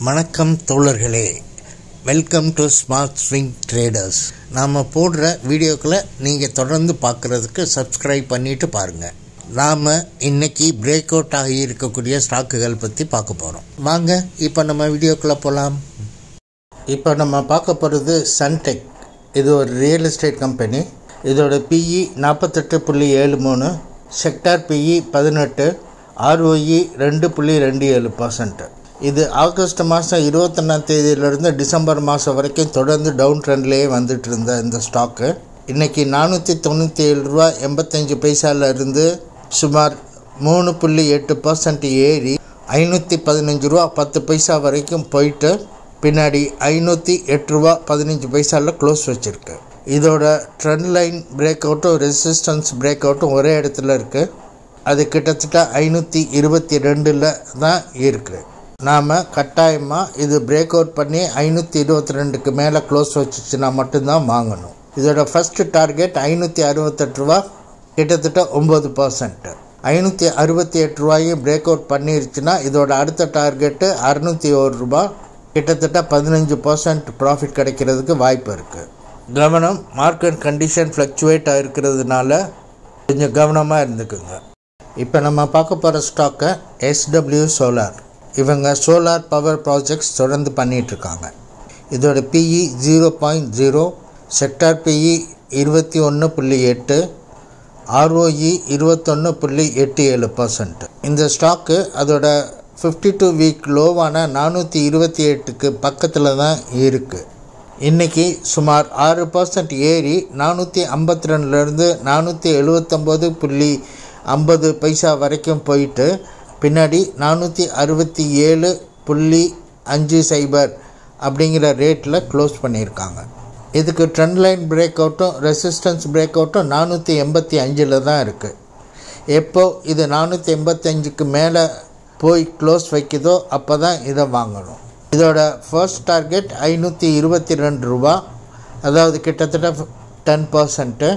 வணக்கம் தோழர்களே, welcome to smart swing traders. நாம் போடுற வீடியோக்களை நீங்கள் தொடர்ந்து பார்க்குறதுக்கு சப்ஸ்கிரைப் பண்ணிவிட்டு பாருங்கள். நாம் இன்றைக்கி பிரேக் அவுட் ஆகி இருக்கக்கூடிய ஸ்டாக்குகள் பற்றி பார்க்க போகிறோம். வாங்க இப்போ நம்ம வீடியோக்குள்ளே போகலாம். இப்போ நம்ம பார்க்க போகிறது சன்டெக். இது ஒரு ரியல் எஸ்டேட் கம்பெனி. இதோட பிஇ 48.73, செக்டார் பிஇ 18, ROE 2.27%. இது ஆகஸ்ட் மாதம் 21ஆம் தேதியிலிருந்து டிசம்பர் மாதம் வரைக்கும் தொடர்ந்து டவுன் ட்ரெண்ட்லேயே வந்துட்டு இருந்த இந்த ஸ்டாக்கு இன்றைக்கி 497 ரூபா 85 பைசாவிலிருந்து சுமார் 3.8% ஏறி 515 ரூபா 10 பைசா வரைக்கும் போயிட்டு பின்னாடி 508 ரூபா 15 பைசாவில் க்ளோஸ் வச்சுருக்கு. இதோட ட்ரெண்ட் லைன் பிரேக் அவுட்டும் ரெசிஸ்டன்ஸ் பிரேக் அவுட்டும் ஒரே இடத்துல இருக்குது. அது கிட்டத்தட்ட 522 தான் இருக்குது. நாம் கட்டாயமாக இது பிரேக் அவுட் பண்ணி 522க்கு மேலே க்ளோஸ் வச்சுச்சுன்னா மட்டும்தான் வாங்கணும். இதோட ஃபஸ்ட்டு டார்கெட் 568 ரூபா, கிட்டத்தட்ட 9%. 568 ரூபாயும் பிரேக் அவுட் பண்ணிருச்சுன்னா இதோட அடுத்த டார்கெட்டு 601 ரூபா, கிட்டத்தட்ட 15% ப்ராஃபிட் கிடைக்கிறதுக்கு வாய்ப்பு இருக்குது. கவனம், மார்க்கெட் கண்டிஷன் ஃப்ளக்சுவேட் ஆகிருக்கிறதுனால கொஞ்சம் கவனமாக இருந்துக்குங்க. இப்போ நம்ம பார்க்க போகிற ஸ்டாக்கை SW சோலார். இவங்க சோலார் பவர் ப்ராஜெக்ட்ஸ் தொடர்ந்து பண்ணிகிட்ருக்காங்க. இதோட பிஇ 0.0, செக்டார் பிஇ 21.8, ROE 21.87%. இந்த ஸ்டாக்கு அதோட 52 வீக் லோவான 428க்கு பக்கத்தில் தான் இருக்குது. இன்றைக்கி சுமார் 6% ஏறி 452லேருந்து 479.50 பைசா வரைக்கும் போயிட்டு பின்னாடி 467.50 அப்படிங்கிற ரேட்டில் க்ளோஸ் பண்ணியிருக்காங்க. இதுக்கு ட்ரெண்ட் லைன் பிரேக் அவுட்டும் ரெசிஸ்டன்ஸ் பிரேக் அவுட்டும் 485 தான் இருக்குது. எப்போ இது 485க்கு மேலே போய் க்ளோஸ் வைக்குதோ அப்போ தான் இதை வாங்கணும். இதோட ஃபர்ஸ்ட் டார்கெட் 522 ரூபா, அதாவது கிட்டத்தட்ட 10%.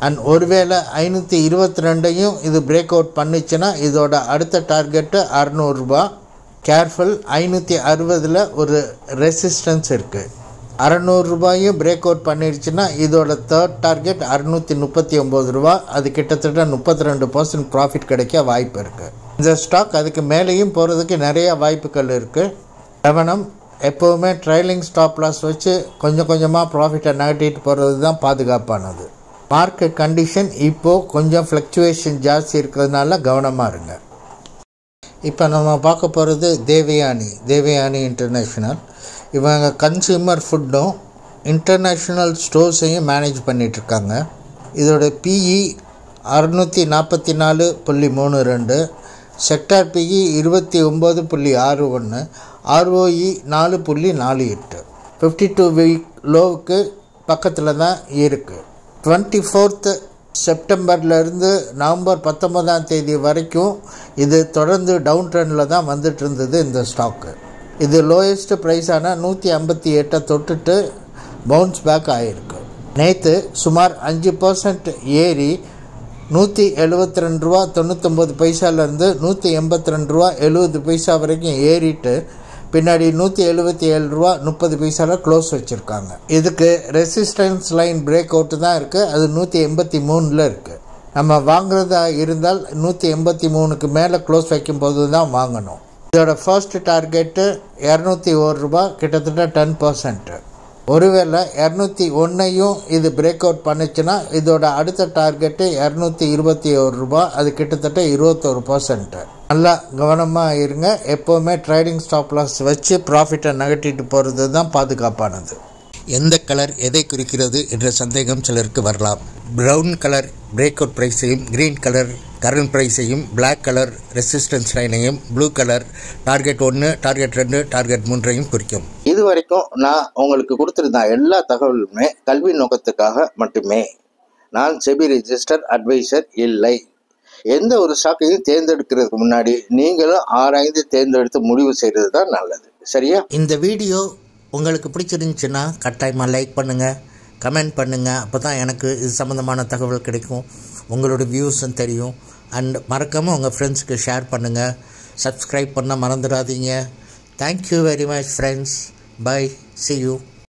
அண்ட் ஒருவேளை 522ஐயும் இது பிரேக் அவுட் பண்ணிச்சுன்னா இதோட அடுத்த டார்கெட்டு 600 ரூபா. கேர்ஃபுல், 560 ஒரு ரெசிஸ்டன்ஸ் இருக்குது. 600 ரூபாயும் பிரேக் அவுட் பண்ணிடுச்சுன்னா இதோட தேர்ட் டார்கெட் 639 ரூபா. அது கிட்டத்தட்ட 32% ப்ராஃபிட் கிடைக்க வாய்ப்பு இருக்குது. இந்த ஸ்டாக் அதுக்கு மேலேயும் போகிறதுக்கு நிறையா வாய்ப்புகள் இருக்குது. கவனம், எப்போவுமே ட்ரைலிங் ஸ்டாப் லாஸ் வச்சு கொஞ்சம் கொஞ்சமாக ப்ராஃபிட்டை நகட்டிட்டு போகிறது தான் பாதுகாப்பானது. மார்க்கெட் கண்டிஷன் இப்போது கொஞ்சம் ஃப்ளக்சுவேஷன் ஜாஸ்தி இருக்கிறதுனால கவனமாக இருங்க. இப்போ நம்ம பார்க்க போகிறது தேவயானி இன்டர்நேஷ்னல். இவங்க கன்சியூமர் ஃபுட்டும் இன்டர்நேஷ்னல் ஸ்டோர்ஸையும் மேனேஜ் பண்ணிகிட்ருக்காங்க. இதோட PE 644.32, sector PE 29.61, ROE 4.48. 52 week லோவுக்கு பக்கத்தில் தான் இருக்குது. 24 செப்டம்பர்லேருந்து நவம்பர் 19ஆம் தேதி வரைக்கும் இது தொடர்ந்து டவுன் ட்ரெண்டில் தான் வந்துட்டு இருந்தது இந்த ஸ்டாக்கு. இது லோயஸ்ட் ப்ரைஸான 158 தொட்டுட்டு பவுன்ஸ் பேக் ஆகிருக்கு. நேற்று சுமார் 5% ஏறி 172 ரூபா 99 பைசாலேருந்து 182 ரூபா 70 பைசா வரைக்கும் ஏறிட்டு பின்னாடி 177 ரூபா 30 பைசாவில் க்ளோஸ் வச்சுருக்காங்க. இதுக்கு ரெசிஸ்டன்ஸ் லைன் பிரேக் அவுட்டு தான் இருக்குது. அது 183 இருக்குது. நம்ம வாங்குறதா இருந்தால் 183க்கு மேலே க்ளோஸ் வைக்கும்போது தான் வாங்கணும். இதோட ஃபர்ஸ்ட் டார்கெட்டு 201 ரூபா, கிட்டத்தட்ட 10%. ஒருவேளை 201ஐயும் இது பிரேக் அவுட் பண்ணிச்சுன்னா இதோட அடுத்த டார்கெட்டு 221 ரூபா. அது கிட்டத்தட்ட 21%. நல்லா கவனமாக இருங்க. எப்போவுமே ட்ரேடிங் ஸ்டாப் லாஸ் வச்சு ப்ராஃபிட்டை நகட்டிட்டு போகிறது தான் பாதுகாப்பானது. எந்த கலர் எதை குறிக்கிறது என்ற சந்தேகம் சிலருக்கு வரலாம். ப்ரௌன் கலர் பிரேக் அவுட் ப்ரைஸையும், க்ரீன் கலர் கரண்ட் ப்ரைஸையும், பிளாக் கலர் ரெசிஸ்டன்ஸ் லைனையும், blue colour target 1, target 2, target 3ஐயும் குறிக்கும். இது வரைக்கும் நான் உங்களுக்கு கொடுத்துருந்த எல்லா தகவலுமே கல்வி நோக்கத்துக்காக மட்டுமே. நான் செபி ரெஜிஸ்டர் அட்வைசர் இல்லை. எந்த ஒரு ஸ்டாக்கையும் தேர்ந்தெடுக்கிறதுக்கு முன்னாடி நீங்களும் ஆராய்ந்து தேர்ந்தெடுத்து முடிவு செய்கிறது தான் நல்லது. சரியா? இந்த வீடியோ உங்களுக்கு பிடிச்சிருந்துச்சுன்னா கட்டாயமாக லைக் பண்ணுங்கள், கமெண்ட் பண்ணுங்கள். அப்போ தான் எனக்கு இது சம்மந்தமான தகவல் கிடைக்கும், உங்களோட வியூஸும் தெரியும். அண்ட் மறக்காமல் உங்கள் ஃப்ரெண்ட்ஸுக்கு ஷேர் பண்ணுங்கள். சப்ஸ்கிரைப் பண்ண மறந்துடாதீங்க. Thank you very much friends. Bye. See you.